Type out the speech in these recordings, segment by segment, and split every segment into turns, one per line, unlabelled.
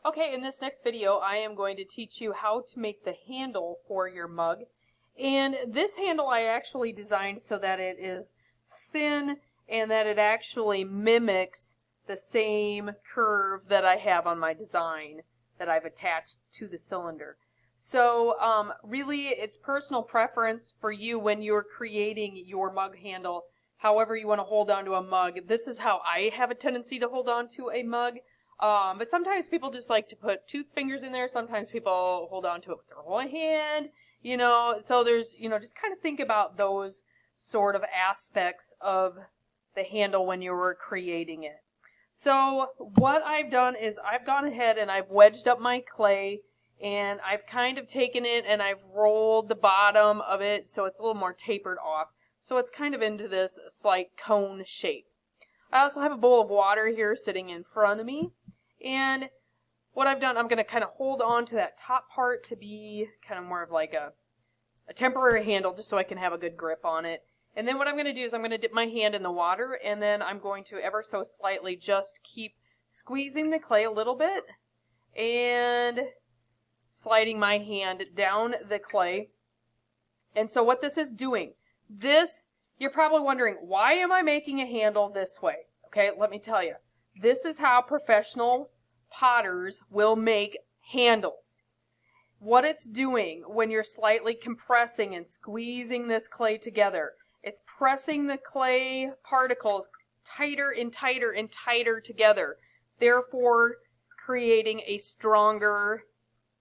Okay, in this next video, I am going to teach you how to make the handle for your mug. And this handle I actually designed so that it is thin and that it actually mimics the same curve that I have on my design that I've attached to the cylinder. So really it's personal preference for you when you're creating your mug handle, however you want to hold on to a mug. This is how I have a tendency to hold on to a mug. But sometimes people just like to put two fingers in there. Sometimes people hold on to it with their whole hand, so there's, just kind of think about those sort of aspects of the handle when you were creating it. So what I've done is I've gone ahead and I've wedged up my clay and I've kind of taken it and I've rolled the bottom of it so it's a little more tapered off. So it's kind of into this slight cone shape. I also have a bowl of water here sitting in front of me. And what I've done, I'm going to kind of hold on to that top part to be kind of more of like a temporary handle just so I can have a good grip on it. And then what I'm going to do is I'm going to dip my hand in the water and then I'm going to ever so slightly just keep squeezing the clay a little bit and sliding my hand down the clay. And so what this is doing, you're probably wondering, why am I making a handle this way? Okay, let me tell you. This is how professional potters will make handles. What it's doing when you're slightly compressing and squeezing this clay together, it's pressing the clay particles tighter and tighter and tighter together, therefore creating a stronger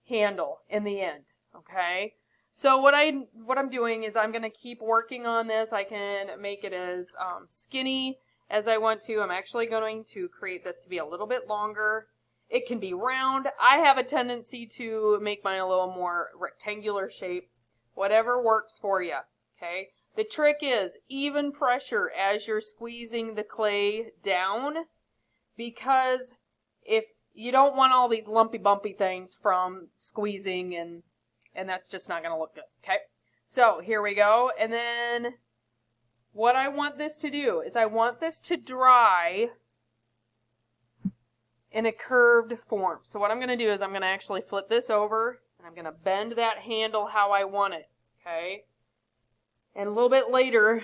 handle in the end. Okay? So what I'm doing is I'm going to keep working on this. I can make it as skinny as I want to. I'm actually going to create this to be a little bit longer. It can be round. I have a tendency to make mine a little more rectangular shape. Whatever works for you. Okay? The trick is even pressure as you're squeezing the clay down, because if you don't want all these lumpy bumpy things from squeezing, and that's just not going to look good. Okay? So here we go. And then what I want this to do is I want this to dry in a curved form. So what I'm going to do is I'm going to actually flip this over and I'm going to bend that handle how I want it. Okay? And a little bit later,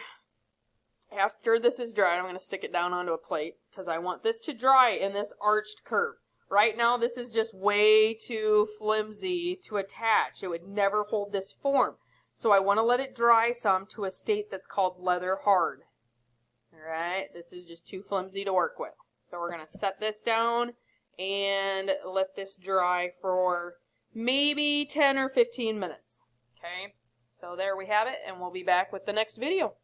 after this is dry, I'm going to stick it down onto a plate because I want this to dry in this arched curve. Right now, this is just way too flimsy to attach. It would never hold this form. So I want to let it dry some to a state that's called leather hard. Alright, this is just too flimsy to work with. So we're going to set this down and let this dry for maybe 10 or 15 minutes. Okay, so there we have it, and we'll be back with the next video.